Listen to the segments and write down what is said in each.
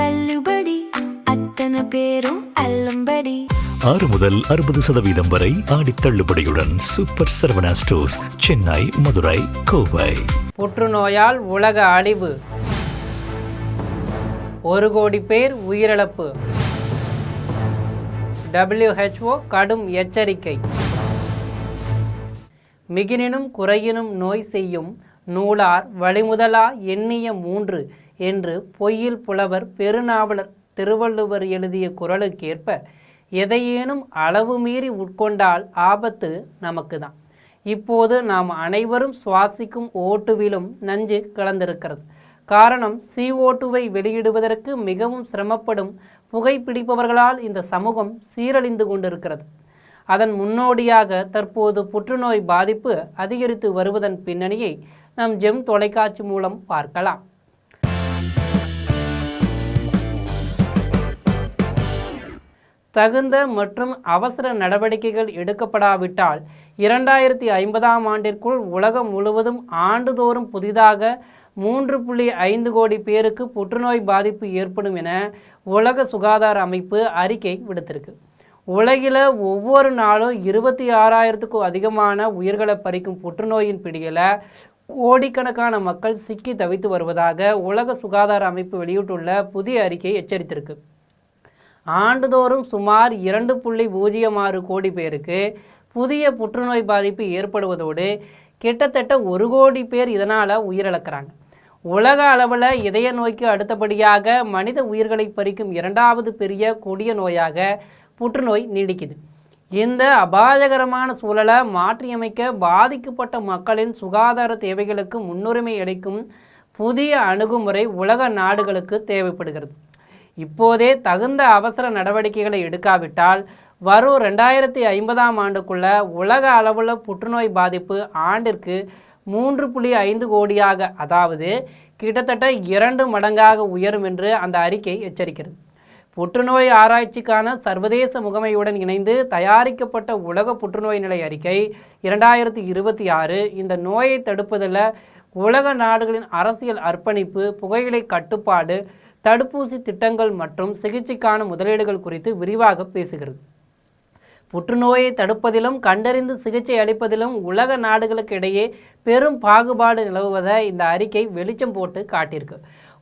தள்ளுபடி அத்தனை பேரும் அல்லம்படி 6 முதல் 60% வரை ஆடி தள்ளுபடியுடன் சூப்பர் சரவணா ஸ்டோர்ஸ், சென்னை, மதுரை, கோவை. புற்றுநோயால் உலக அழிவு, 1 கோடி பேர் உயிரிழப்பு. WHO கடும் எச்சரிக்கை. மிகினும் குறையினும் நோய் செய்யும் நூலார் வழிமுதலா எண்ணிய 3 என்று பொய்யில் புலவர் பெருநாவலர் திருவள்ளுவர் எழுதிய குறளுக்கேற்ப எதையேனும் அளவு மீறி உட்கொண்டால் ஆபத்து நமக்கு தான். இப்போது நாம் அனைவரும் சுவாசிக்கும் ஓட்டுவிலும் நஞ்சு கலந்திருக்கிறது. காரணம், CO2வை வெளியிடுவதற்கு மிகவும் சிரமப்படும் புகைப்பிடிப்பவர்களால் இந்த சமூகம் சீரழிந்து கொண்டிருக்கிறது. அதன் முன்னோடியாக தற்போது புற்றுநோய் பாதிப்பு அதிகரித்து வருவதன் பின்னணியை நாம் ஜெம் தொலைக்காட்சி மூலம் பார்க்கலாம். தகுந்த மற்றும் அவசர நடவடிக்கைகள் எடுக்கப்படாவிட்டால் 2050ஆம் ஆண்டிற்குள் உலகம் முழுவதும் ஆண்டுதோறும் புதிதாக 3.5 கோடி பேருக்கு புற்றுநோய் பாதிப்பு ஏற்படும் என உலக சுகாதார அமைப்பு அறிக்கை விடுத்திருக்கு. உலகில் ஒவ்வொரு நாளும் 26,000க்கும் அதிகமான உயிர்களை பறிக்கும் புற்றுநோயின் பிடியில் கோடிக்கணக்கான மக்கள் சிக்கி தவித்து வருவதாக உலக சுகாதார அமைப்பு வெளியிட்டுள்ள புதிய அறிக்கை எச்சரித்திருக்கு. ஆண்டுதோறும் சுமார் 2.06 கோடி பேருக்கு புதிய புற்றுநோய் பாதிப்பு ஏற்படுவதோடு கிட்டத்தட்ட 1 கோடி பேர் இதனால் உயிரிழக்கிறாங்க. உலக அளவில் இதய நோய்க்கு அடுத்தபடியாக மனித உயிர்களை பறிக்கும் 2வது பெரிய கொடிய நோயாக புற்றுநோய் நீடிக்குது. இந்த அபாயகரமான சூழலை மாற்றியமைக்க பாதிக்கப்பட்ட மக்களின் சுகாதார தேவைகளுக்கு முன்னுரிமை அளிக்கும் புதிய அணுகுமுறை உலக நாடுகளுக்கு தேவைப்படுகிறது. இப்போதே தகுந்த அவசர நடவடிக்கைகளை எடுக்காவிட்டால் வரும் 2050ஆம் ஆண்டுக்குள்ள உலக அளவில் புற்றுநோய் பாதிப்பு ஆண்டிற்கு 3.5 கோடியாக, அதாவது கிட்டத்தட்ட 2 மடங்காக உயரும் என்று அந்த அறிக்கை எச்சரிக்கிறது. புற்றுநோய் ஆராய்ச்சிக்கான சர்வதேச முகமையுடன் இணைந்து தயாரிக்கப்பட்ட உலக புற்றுநோய் நிலை அறிக்கை 2026 இந்த நோயை தடுப்பதில் உலக நாடுகளின் அரசியல் அர்ப்பணிப்பு, புகையிலை கட்டுப்பாடு, தடுப்பூசி திட்டங்கள் மற்றும் சிகிச்சைக்கான முதலீடுகள் குறித்து விரிவாக பேசுகிறது. புற்றுநோயை தடுப்பதிலும் கண்டறிந்து சிகிச்சை அளிப்பதிலும் உலக நாடுகளுக்கு இடையே பெரும் பாகுபாடு நிலவுவதை இந்த அறிக்கை வெளிச்சம் போட்டு காட்டியிருக்கு.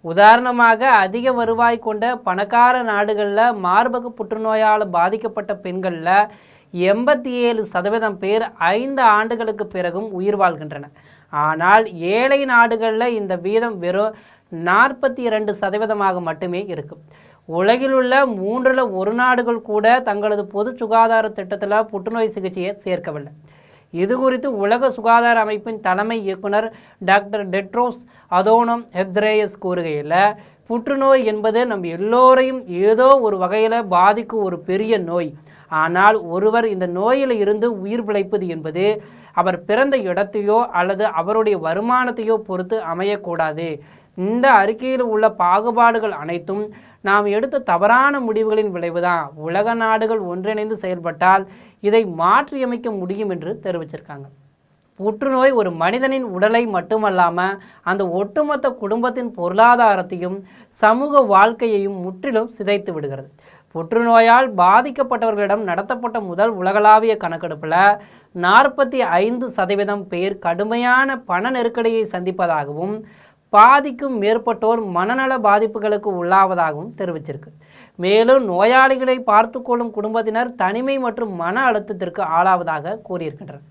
உதாரணமாக, அதிக வருவாய் கொண்ட பணக்கார நாடுகளில் மார்பக புற்றுநோயால் பாதிக்கப்பட்ட பெண்களில் 87% பேர் 5 ஆண்டுகளுக்கு பிறகும் உயிர் வாழ்கின்றனர். ஆனால் ஏழை நாடுகளில் இந்த வீதம் வெறும் 42% மட்டுமே இருக்கும். உலகில் உள்ள 3ல் 1 நாடுகள் கூட தங்களது பொது சுகாதார திட்டத்தில் புற்றுநோய் சிகிச்சையை சேர்க்கவில்லை. இது குறித்து உலக சுகாதார அமைப்பின் தலைமை இயக்குனர் டாக்டர் டெட்ரோஸ் அதோனம் ஹெப்ரேயஸ் கூறுகையில், புற்றுநோய் என்பது நம் எல்லோரையும் ஏதோ ஒரு வகையில் பாதிக்கும் ஒரு பெரிய நோய். ஆனால் ஒருவர் இந்த நோயில் இருந்து உயிர் பிழைப்பது என்பது அவர் பிறந்த இடத்தையோ அல்லது அவருடைய வருமானத்தையோ பொறுத்து அமையக்கூடாது. இந்த அறிக்கையில் உள்ள பாகுபாடுகள் அனைத்தும் நாம் எடுத்த தவறான முடிவுகளின் விளைவுதான். உலக நாடுகள் ஒன்றிணைந்து செயல்பட்டால் இதை மாற்றியமைக்க முடியும் என்று தெரிவிச்சிருக்காங்க. புற்றுநோய் ஒரு மனிதனின் உடலை மட்டுமல்லாமல் அந்த ஒட்டுமொத்த குடும்பத்தின் பொருளாதாரத்தையும் சமூக வாழ்க்கையையும் முற்றிலும் சிதைத்து விடுகிறது. புற்றுநோயால் பாதிக்கப்பட்டவர்களிடம் நடத்தப்பட்ட முதல் உலகளாவிய கணக்கெடுப்பில் 45% பேர் கடுமையான பண நெருக்கடியை சந்திப்பதாகவும் பாதிக்கும் மேற்பட்டோர் மனநல பாதிப்புகளுக்கு உள்ளாவதாகவும் தெரிவிச்சிருக்கு. மேலும் நோயாளிகளை பார்த்து கொள்ளும் குடும்பத்தினர் தனிமை மற்றும் மன அழுத்தத்திற்கு ஆளாவதாக கூறியிருக்கின்றனர்.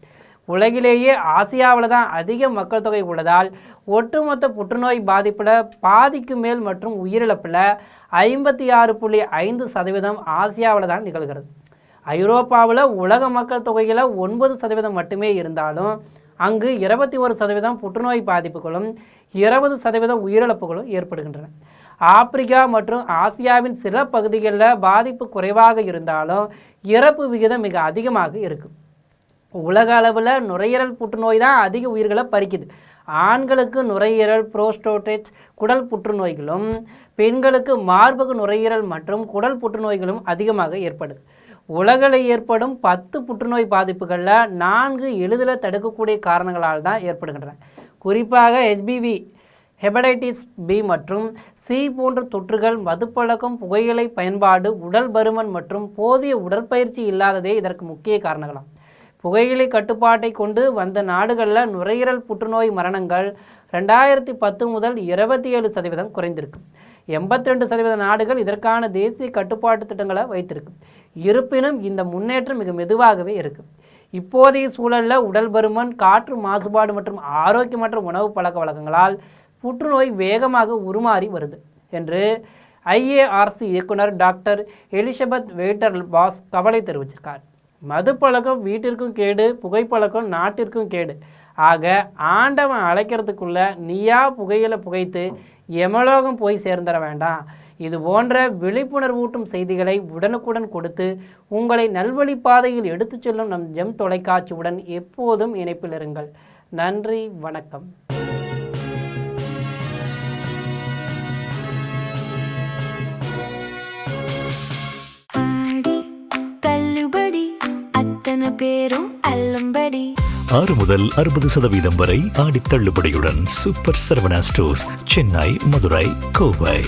உலகிலேயே ஆசியாவில் தான் அதிக மக்கள் தொகை உள்ளதால் ஒட்டுமொத்த புற்றுநோய் பாதிப்பில் பாதிக்கு மேல் மற்றும் உயிரிழப்பில் 56.5% ஆசியாவில் தான் நிகழ்கிறது. ஐரோப்பாவில் உலக மக்கள் தொகையில் 9% மட்டுமே இருந்தாலும் அங்கு 21% புற்றுநோய் பாதிப்புகளும் 20% உயிரிழப்புகளும் ஏற்படுகின்றன. ஆப்பிரிக்கா மற்றும் ஆசியாவின் சில பகுதிகளில் பாதிப்பு குறைவாக இருந்தாலும் இறப்பு விகிதம் மிக அதிகமாக இருக்குது. உலக அளவில் நுரையீரல் புற்றுநோய் தான் அதிக உயிர்களை பறிக்குது. ஆண்களுக்கு நுரையீரல், புரோஸ்டேட், குடல் புற்றுநோய்களும், பெண்களுக்கு மார்பக நுரையீரல் மற்றும் குடல் புற்றுநோய்களும் அதிகமாக ஏற்படுது. உலகில் ஏற்படும் 10 புற்றுநோய் பாதிப்புகளில் 4 எளிதில் தடுக்கக்கூடிய காரணங்களால் தான் ஏற்படுகின்றன. குறிப்பாக HPV ஹெபடைட்டிஸ் பி மற்றும் சி போன்ற தொற்றுகள், மதுப்பழக்கம், புகையிலை பயன்பாடு, உடல் பருமன் மற்றும் போதிய உடற்பயிற்சி இல்லாததே இதற்கு முக்கிய காரணங்களாம். புகையிலை கட்டுப்பாட்டை கொண்டு வந்த நாடுகளில் நுரையீரல் புற்றுநோய் மரணங்கள் 2010 முதல் 27% குறைந்திருக்கு. 82% நாடுகள் இதற்கான தேசிய கட்டுப்பாட்டு திட்டங்களை வைத்திருக்கு. இருப்பினும் இந்த முன்னேற்றம் மிக மெதுவாகவே இருக்குது. இப்போதைய சூழலில் உடல் பருமன், காற்று மாசுபாடு மற்றும் ஆரோக்கியமற்ற உணவு பழக்க வழக்கங்களால் புற்றுநோய் வேகமாக உருமாறி வருது என்று IARC இயக்குனர் டாக்டர் எலிசபெத் வெயிட்டர்-பாஸ் கவலை தெரிவிச்சிருக்கார். மதுப்பழக்கம் வீட்டிற்கும் கேடு, புகைப்பழக்கம் நாட்டிற்கும் கேடு. ஆக ஆண்டவன் அழைக்கிறதுக்குள்ள நீயா புகையில புகைத்து எமலோகம் போய் சேர்ந்துட வேண்டாம். இது போன்ற விழிப்புணர்வூட்டும் செய்திகளை உடனுக்குடன் கொடுத்து உங்களை நல்வழி பாதையில் எடுத்துச் செல்லும் நம் ஜெம் தொலைக்காட்சியுடன் எப்போதும் இணைப்பில் இருங்கள். நன்றி, வணக்கம். பேரும் அல்லும்படி 6 முதல் 60% வரை ஆடி தள்ளுபடியுடன் சூப்பர் சரவணா ஸ்டோர்ஸ், சென்னை, மதுரை, கோவை.